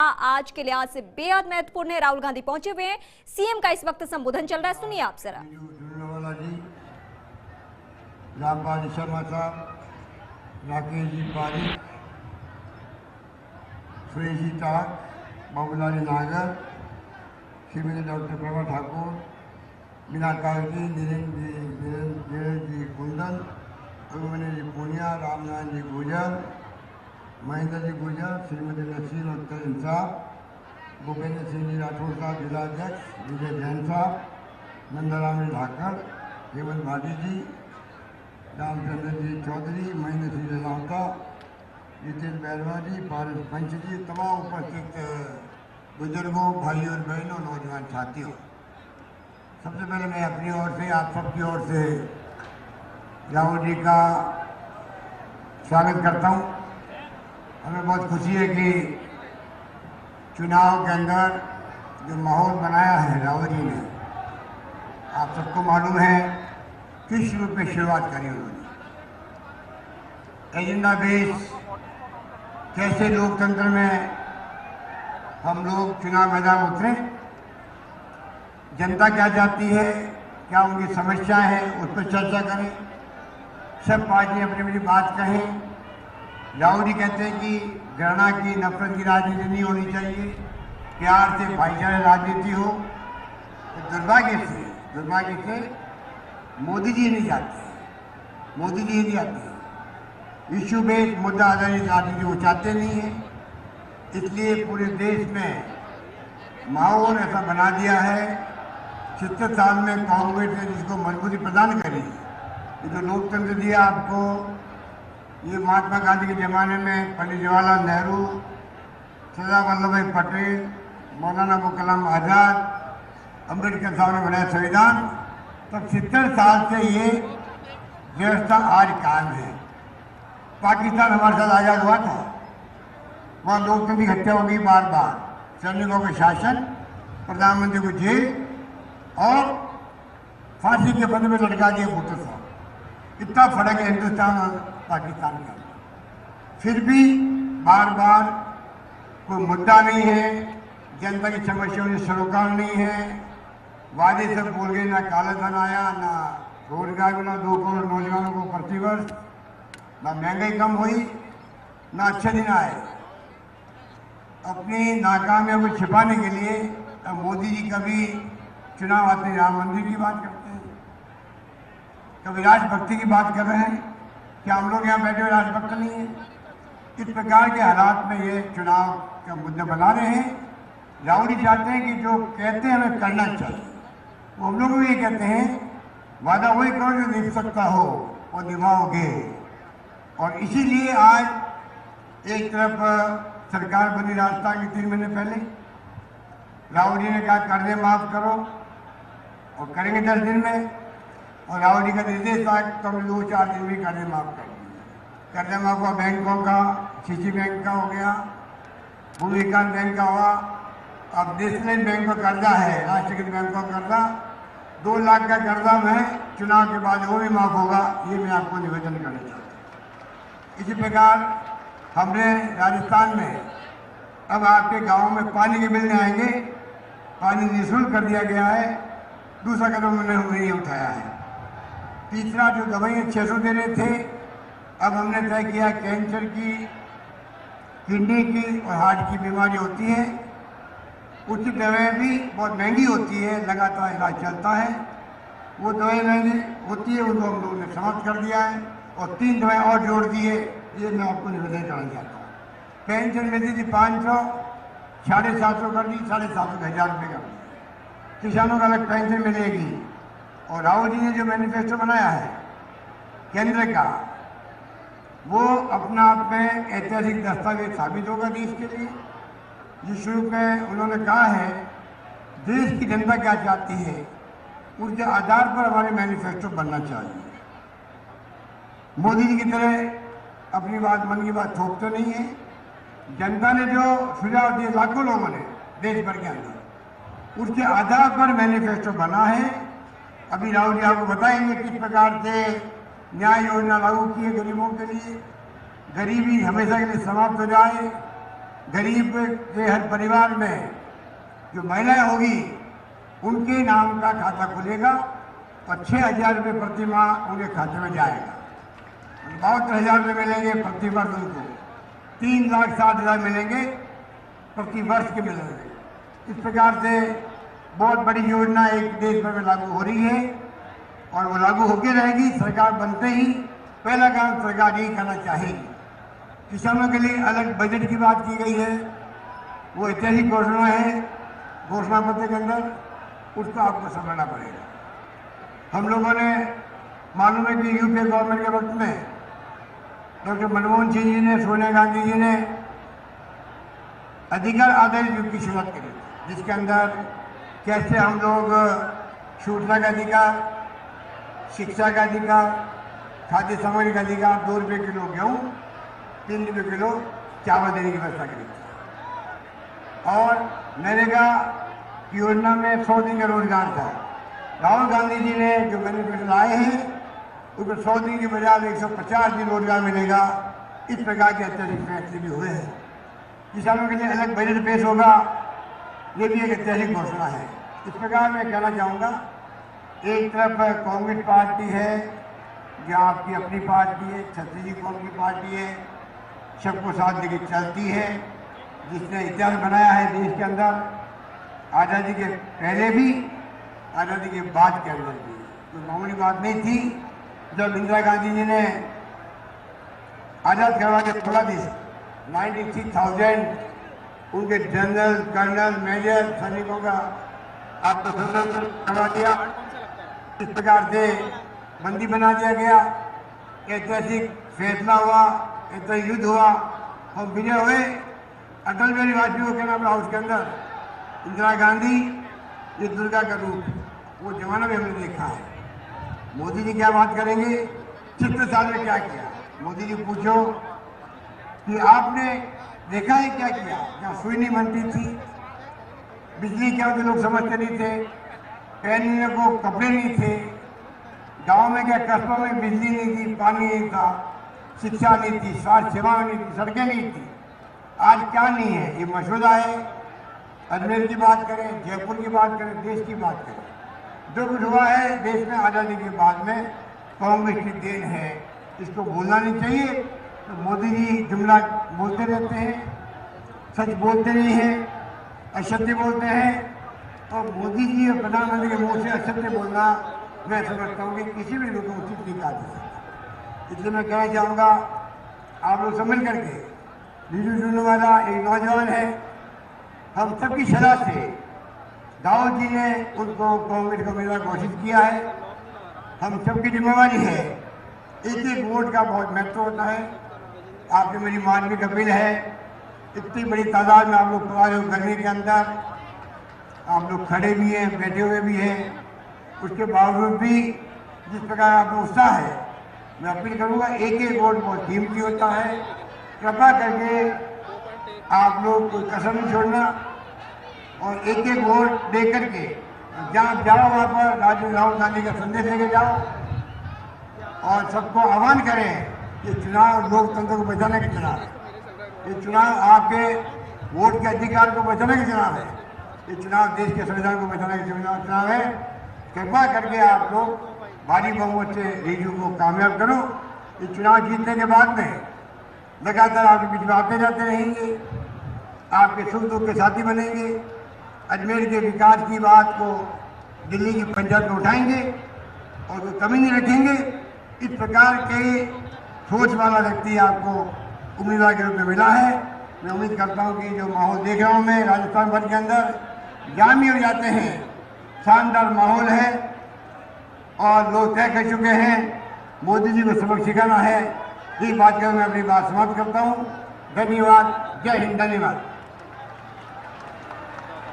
आज के लिहाज से बेहद महत्वपूर्ण है। राहुल गांधी पहुंचे हुए हैं, सीएम का इस वक्त संबोधन चल रहा है, सुनिए आप जरा। रामपाल शर्मा साहब, राकेश जी पारिक, सुरेश जी टाक, बाबूलाल नागर, श्रीमती डॉक्टर प्रभा ठाकुर, मीना कागजी, नीरज जी कुंदन, अभिमन्यु जी पूनिया, रामनारायण जी गुजर, महेंद्र जी गुजर, श्रीमती नसीर अख्तर इंसाफ, भूपेंद्र सिंह जी राठौर साहब जिलाध्यक्ष, विजय जैन साहब, नंदराम जी धाकर, हेमंत भाटी जी, रामचंद्र जी चौधरी, महेंद्र सिंह लावता, जितेंद्र बैरवा जी, पारस पंच जी, तमाम उपस्थित बुजुर्गों, भाइयों और बहनों, नौजवान साथियों, सबसे पहले मैं अपनी ओर से, आप सबकी ओर से राहुल जी का स्वागत करता हूँ। हमें बहुत खुशी है कि चुनाव के अंदर जो माहौल बनाया है राहुल जी ने, आप सबको मालूम है किस रूप में शुरुआत करी उन्होंने। एजेंडा बेस कैसे लोकतंत्र में हम लोग चुनाव मैदान उतरे, जनता क्या चाहती है, क्या उनकी समस्याएं हैं, उस पर चर्चा करें, सब पार्टी अपनी अपनी बात कहें। राहुल जी कहते हैं कि घृणा की, नफरत की राजनीति नहीं होनी चाहिए, प्यार से भाईचारा राजनीति हो। तो दुर्भाग्य से मोदी जी नहीं चाहते, मोदी जी नहीं चाहते, इश्यू बेस्ड मुद्दा आधारित राजनीति वो चाहते नहीं है। इसलिए पूरे देश में माहौल ऐसा बना दिया है। 70 साल में कांग्रेस ने जिसको मजबूती प्रदान करी, ये जो लोकतंत्र दिया आपको, ये महात्मा गांधी के ज़माने में पंडित जवाहरलाल नेहरू, सरदार वल्लभ भाई पटेल, मौलाना अबुल कलाम आज़ाद, अम्बेडकर साहब ने बनाया संविधान, तब 70 साल से ये व्यवस्था आज कायम है। पाकिस्तान हमारे साथ आज़ाद हुआ था, वहाँ लोकतंत्र की हत्या हो गई बार बार, सैनिकों का शासन, प्रधानमंत्री को जेल और फांसी के फंदे में लटका दिया भुट्टो साहब। इतना फर्क है हिंदुस्तान और पाकिस्तान का। फिर भी बार बार कोई मुद्दा नहीं है, जनता की समस्याओं से सरोकार नहीं है। वादे सब बोल गए, ना काला धन आया, ना रोजगार मिला 2 करोड़ नौजवानों को प्रतिवर्ष, ना महंगाई कम हुई, ना अच्छे दिन आए। अपनी नाकामियों को छिपाने के लिए अब मोदी जी कभी चुनाव आते राम मंदिर की बात करते हैं, कभी राजभक्ति की बात कर रहे हैं। क्या हम लोग यहाँ बैठे हुए राजभक्त नहीं है? इस प्रकार के हालात में ये चुनाव का मुद्दा बना रहे हैं। राहुल जी चाहते हैं कि जो कहते हैं हमें करना चाहिए, वो हम लोग भी ये कहते हैं, वादा वही करो जो निभ सकता हो और निभाओगे। और इसीलिए आज एक तरफ सरकार बनी राजस्थान के 3 महीने पहले, राहुल जी ने कहा कर्जे माफ करो और करेंगे 10 दिन में, और राहुल जी का निर्देश था तो हम 2-4 दिन में कर्जे माफ कर दिए। कर्जा माफ हुआ बैंकों का, सीसी बैंक का हो गया, भूमि विकास बैंक का हुआ, अब नेशनल बैंक का कर्जा है, राष्ट्रीयकृत बैंक का कर्जा 2 लाख का कर्जा में चुनाव के बाद वो भी माफ होगा। ये मैं आपको निवेदन करना चाहता हूँ। इसी प्रकार हमने राजस्थान में अब आपके गाँव में पानी के बिल नहीं आएंगे, पानी निःशुल्क कर दिया गया है। दूसरा कदम हमने ये उठाया है। तीसरा, जो दवाइयाँ 600 दे रहे थे, अब हमने तय किया कैंसर की, किडनी की और हार्ट की बीमारी होती है, उसकी दवाएँ भी बहुत महंगी होती है, लगातार इलाज चलता है, वो दवाएँ महंगी होती है, उनको हम लोगों ने समाप्त कर दिया है और 3 दवाएँ और जोड़ दी है। ये मैं आपको निवेदन करना चाहता हूँ। पेंशन मिलती थी 500, 750 कर दी, 750 1000 रुपये कर दी। किसानों को अलग पेंशन मिलेगी। और राहुल जी ने जो मैनिफेस्टो बनाया है केंद्र का, वो अपना आप में ऐतिहासिक दस्तावेज साबित होगा देश के लिए। जिस रूप में उन्होंने कहा है देश की जनता क्या चाहती है, उसके आधार पर हमारे मैनिफेस्टो बनना चाहिए। मोदी जी की तरह अपनी बात, मन की बात थोपते नहीं है। जनता ने जो सुझाव दिए लाखों लोगों ने देश भर के अंदर, उसके आधार पर मैनिफेस्टो बना है। अभी राहुल जी आपको बताएंगे किस प्रकार से न्याय योजना लागू की है गरीबों के लिए, गरीबी हमेशा के लिए समाप्त हो जाए, गरीब के हर परिवार में जो महिलाएं होगी उनके नाम का खाता खुलेगा और 6,000 रुपये प्रति माह उनके खाते में जाएगा। 72,000 रुपये मिलेंगे प्रति वर्ष उनको, 3,60,000 मिलेंगे प्रति वर्ष के मिलेंगे। इस प्रकार से बहुत बड़ी योजना एक देश भर में लागू हो रही है और वो लागू होकर रहेगी। सरकार बनते ही पहला काम सरकार यही करना चाहेगी। किसानों के लिए अलग बजट की बात की गई है, वो ऐतिहासिक घोषणा है घोषणा पत्र के अंदर, उसको आपको समझना पड़ेगा। हम लोगों ने मालूम है कि यूपीए गवर्नमेंट के वक्त में डॉक्टर मनमोहन सिंह जी ने, सोनिया गांधी जी ने अधिकार आधारित युग की शुरुआत करी, जिसके अंदर कैसे हम लोग सूचना का अधिकार, शिक्षा का अधिकार, खाद्य सामग्री का अधिकार, 2 रुपये किलो गेहूँ, 3 रुपये किलो चावल देने की व्यवस्था करी और नरेगा की योजना में 100 दिन का रोजगार था। राहुल गांधी जी ने जो मैनिफेस्टो लाए हैं उसमें 100 दिन की बजाय 150 दिन रोजगार मिलेगा। इस प्रकार के ऐतिहासिक फैसले भी हुए हैं। किसानों के लिए अलग बजट पेश होगा, ये भी एक ऐतिहासिक घोषणा है। इस प्रकार मैं कहना चाहूँगा, एक तरफ कांग्रेस पार्टी है जो आपकी अपनी पार्टी है, छत्तीसगढ़ कौम की पार्टी है, सबको साथ लेके चलती है, जिसने इतिहास बनाया है देश के अंदर, आज़ादी के पहले भी, आज़ादी के बाद के अंदर भी। तो मामूली बात नहीं थी जब इंदिरा गांधी जी ने आज़ाद करवा के थोड़ा देश 93,000 उनके जनरल, कर्नल, मेजर सैनिकों का आपको स्वतंत्र करवा दिया। इस प्रकार से बंदी बना दिया गया, ऐतिहासिक फैसला हुआ, ऐतिहासिक युद्ध हुआ और विजय हुए। अटल बिहारी वाजपेयी को कहना पड़ा उसके अंदर, इंदिरा गांधी ये दुर्गा का रूप, वो जमाना भी हमने देखा है। मोदी जी क्या बात करेंगे, 70 साल में क्या किया। मोदी जी पूछो कि आपने देखा है क्या किया, जहाँ सुई नहीं बनती थी, बिजली क्या होती लोग समझते नहीं थे, पहनने को कपड़े नहीं थे, गांव में क्या कस्बों में बिजली नहीं थी, पानी नहीं था, शिक्षा नहीं थी, स्वास्थ्य सेवाएं नहीं थी, सड़कें नहीं थी। आज क्या नहीं है, ये मसौदा है। अजमेर की बात करें, जयपुर की बात करें, देश की बात करें, जो कुछ हुआ है देश में आज़ादी के बाद में कांग्रेस की देन है। इसको भूलना नहीं चाहिए। तो मोदी जी जुमला बोलते रहते हैं, सच बोलते नहीं हैं, असत्य बोलते हैं। और मोदी जी और प्रधानमंत्री के मुंह से असत्य बोलना मैं समझता हूँ कि किसी भी लोग को उचित नहीं कहा जा सकता। इसलिए मैं कहना चाहूँगा, आप लोग समझ करके, वीडियो सुनने वाला एक नौजवान है, हम सबकी सलाह से दाऊद जी ने उनको कांग्रेस का उम्मीदवार घोषित किया है। हम सबकी जिम्मेवारी है, एक एक वोट का बहुत महत्व होता है। आपसे मेरी मानवीय अपील है, इतनी बड़ी तादाद में आप लोग प्रवास करने के अंदर, आप लोग खड़े भी हैं, बैठे हुए भी हैं, उसके बावजूद भी जिस प्रकार आपका उत्साह है, मैं अपील करूँगा, एक एक वोट बहुत कीमती होता है। कृपा करके आप लोग कोई कसर नहीं छोड़ना और एक एक वोट दे करके जहाँ जाओ वहाँ पर राहुल गांधी का संदेश लेके जाओ और सबको आह्वान करें कि चुनाव लोकतंत्र को बचाने का चुनाव है। ये चुनाव आपके वोट के अधिकार को बचाने का चुनाव है। ये चुनाव देश के संविधान को बचाने का चुनाव है। कृपा करके आप लोग भारी बहुमत से रीजू को कामयाब करो। ये चुनाव जीतने के बाद में लगातार आपके बीच में आते जाते रहेंगे, आपके सुख दुख के साथी बनेंगे, अजमेर के विकास की बात को दिल्ली की पंचायत में उठाएंगे और कोई कमी नहीं रखेंगे। इस प्रकार के सोच वाला व्यक्ति आपको उम्मीदवार के रूप में मिला है। मैं उम्मीद करता हूं कि जो माहौल देख रहा हूं मैं राजस्थान भर के अंदर, जामी हो जाते हैं, शानदार माहौल है और लोग तय कर चुके हैं मोदी जी को सबक सिखाना है। इस बात कर मैं अपनी बात समाप्त करता हूँ। धन्यवाद। जय हिंद। धन्यवाद।